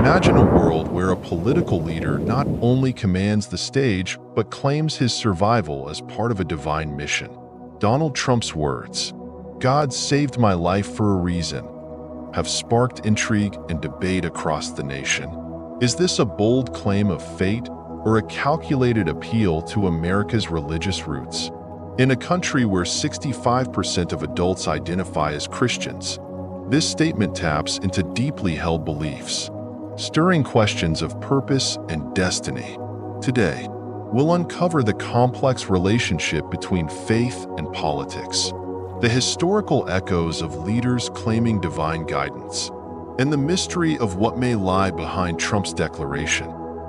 Imagine a world where a political leader not only commands the stage, but claims his survival as part of a divine mission. Donald Trump's words, "God saved my life for a reason," have sparked intrigue and debate across the nation. Is this a bold claim of fate or a calculated appeal to America's religious roots? In a country where 65% of adults identify as Christians, this statement taps into deeply held beliefs, stirring questions of purpose and destiny. Today, we'll uncover the complex relationship between faith and politics, the historical echoes of leaders claiming divine guidance, and the mystery of what may lie behind Trump's declaration.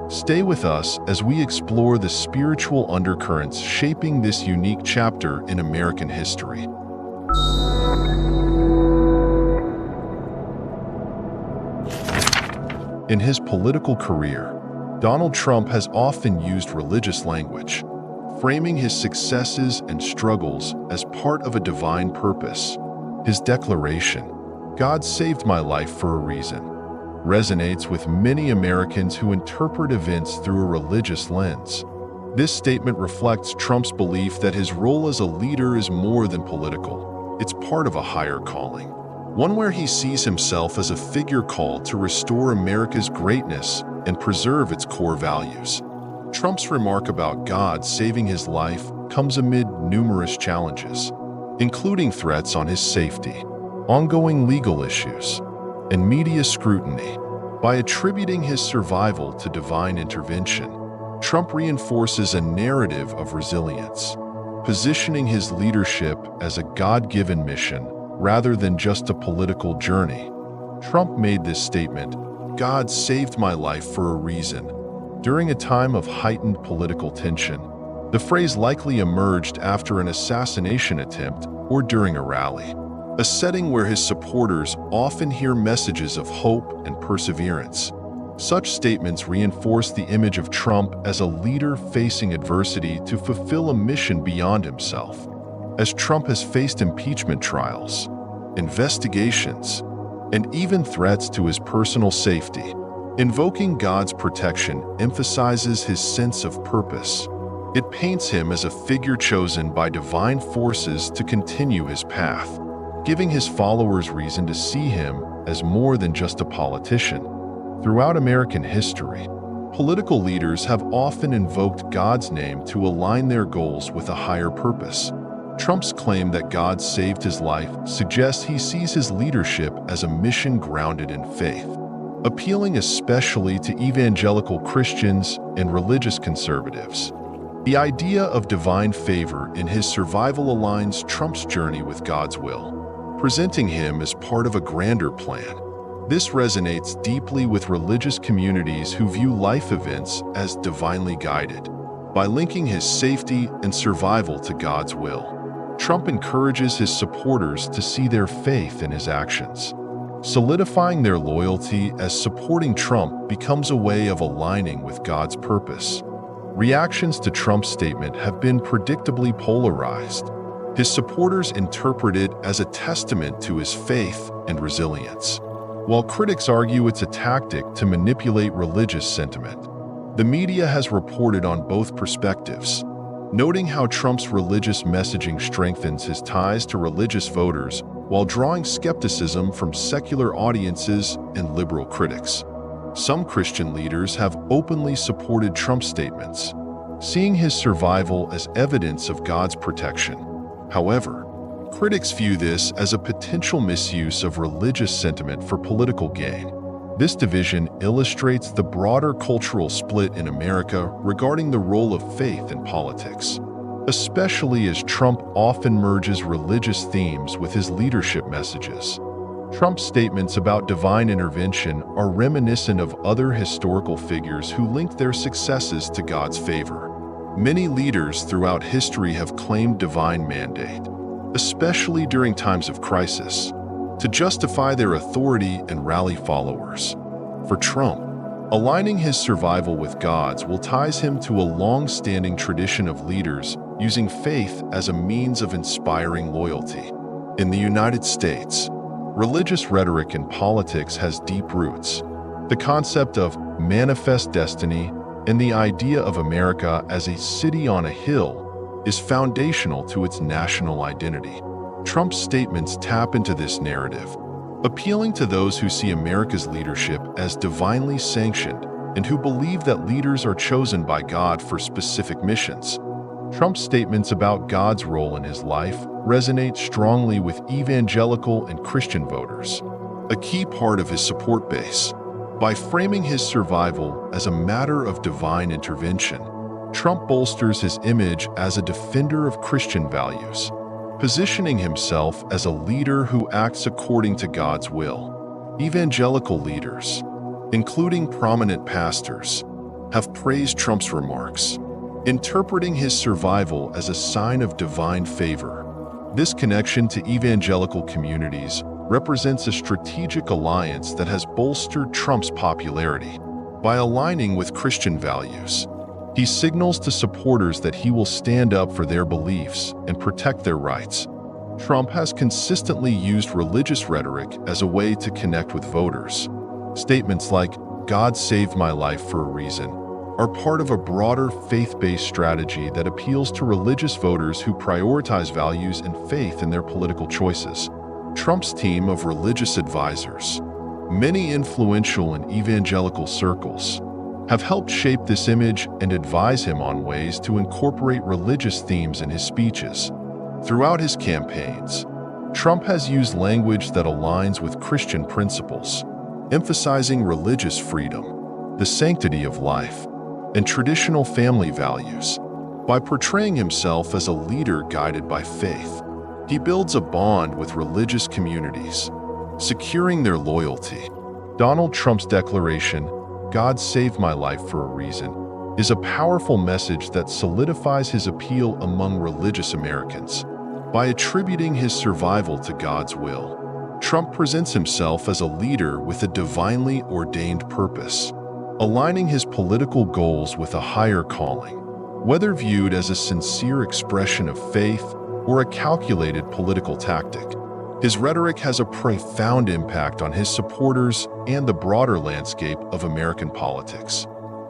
Stay with us as we explore the spiritual undercurrents shaping this unique chapter in American history. In his political career, Donald Trump has often used religious language, framing his successes and struggles as part of a divine purpose. His declaration, "God saved my life for a reason," resonates with many Americans who interpret events through a religious lens. This statement reflects Trump's belief that his role as a leader is more than political. It's part of a higher calling, one where he sees himself as a figure called to restore America's greatness and preserve its core values. Trump's remark about God saving his life comes amid numerous challenges, including threats on his safety, ongoing legal issues, and media scrutiny. By attributing his survival to divine intervention, Trump reinforces a narrative of resilience, positioning his leadership as a God-given mission rather than just a political journey. Trump made this statement, "God saved my life for a reason," during a time of heightened political tension. The phrase likely emerged after an assassination attempt or during a rally, a setting where his supporters often hear messages of hope and perseverance. Such statements reinforce the image of Trump as a leader facing adversity to fulfill a mission beyond himself. As Trump has faced impeachment trials, investigations, and even threats to his personal safety, invoking God's protection emphasizes his sense of purpose. It paints him as a figure chosen by divine forces to continue his path, giving his followers reason to see him as more than just a politician. Throughout American history, political leaders have often invoked God's name to align their goals with a higher purpose. Trump's claim that God saved his life suggests he sees his leadership as a mission grounded in faith, appealing especially to evangelical Christians and religious conservatives. The idea of divine favor in his survival aligns Trump's journey with God's will, presenting him as part of a grander plan. This resonates deeply with religious communities who view life events as divinely guided. By linking his safety and survival to God's will, Trump encourages his supporters to see their faith in his actions. Solidifying their loyalty as supporting Trump becomes a way of aligning with God's purpose. Reactions to Trump's statement have been predictably polarized. His supporters interpret it as a testament to his faith and resilience, while critics argue it's a tactic to manipulate religious sentiment. The media has reported on both perspectives, noting how Trump's religious messaging strengthens his ties to religious voters while drawing skepticism from secular audiences and liberal critics. Some Christian leaders have openly supported Trump's statements, seeing his survival as evidence of God's protection. However, critics view this as a potential misuse of religious sentiment for political gain. This division illustrates the broader cultural split in America regarding the role of faith in politics, especially as Trump often merges religious themes with his leadership messages. Trump's statements about divine intervention are reminiscent of other historical figures who linked their successes to God's favor. Many leaders throughout history have claimed divine mandate, especially during times of crisis, to justify their authority and rally followers. For Trump, aligning his survival with God's will ties him to a long-standing tradition of leaders using faith as a means of inspiring loyalty. In the United States, religious rhetoric in politics has deep roots. The concept of manifest destiny and the idea of America as a city on a hill is foundational to its national identity. Trump's statements tap into this narrative, appealing to those who see America's leadership as divinely sanctioned and who believe that leaders are chosen by God for specific missions. Trump's statements about God's role in his life resonate strongly with evangelical and Christian voters, a key part of his support base. By framing his survival as a matter of divine intervention, Trump bolsters his image as a defender of Christian values, positioning himself as a leader who acts according to God's will. Evangelical leaders, including prominent pastors, have praised Trump's remarks, interpreting his survival as a sign of divine favor. This connection to evangelical communities represents a strategic alliance that has bolstered Trump's popularity. By aligning with Christian values, he signals to supporters that he will stand up for their beliefs and protect their rights. Trump has consistently used religious rhetoric as a way to connect with voters. Statements like, "God saved my life for a reason," are part of a broader faith-based strategy that appeals to religious voters who prioritize values and faith in their political choices. Trump's team of religious advisors, many influential in evangelical circles, have helped shape this image and advise him on ways to incorporate religious themes in his speeches. Throughout his campaigns, Trump has used language that aligns with Christian principles, emphasizing religious freedom, the sanctity of life, and traditional family values. By portraying himself as a leader guided by faith, he builds a bond with religious communities, securing their loyalty. Donald Trump's declaration, "God saved my life for a reason," is a powerful message that solidifies his appeal among religious Americans. By attributing his survival to God's will, Trump presents himself as a leader with a divinely ordained purpose, aligning his political goals with a higher calling. Whether viewed as a sincere expression of faith or a calculated political tactic, his rhetoric has a profound impact on his supporters and the broader landscape of American politics.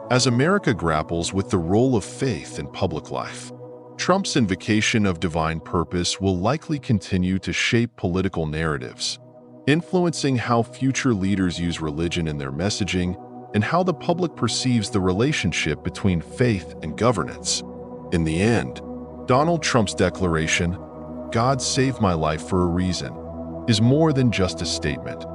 As America grapples with the role of faith in public life, Trump's invocation of divine purpose will likely continue to shape political narratives, influencing how future leaders use religion in their messaging and how the public perceives the relationship between faith and governance. In the end, Donald Trump's declaration, "God saved my life for a reason," is more than just a statement.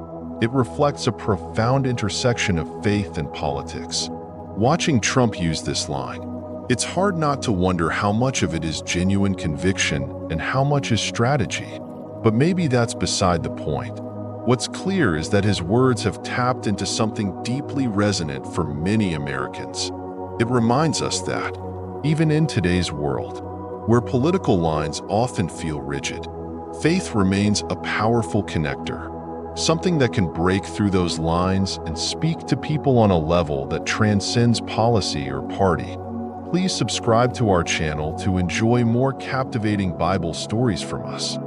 It reflects a profound intersection of faith and politics. Watching Trump use this line, it's hard not to wonder how much of it is genuine conviction and how much is strategy. But maybe that's beside the point. What's clear is that his words have tapped into something deeply resonant for many Americans. It reminds us that, even in today's world, where political lines often feel rigid, faith remains a powerful connector, something that can break through those lines and speak to people on a level that transcends policy or party. Please subscribe to our channel to enjoy more captivating Bible stories from us.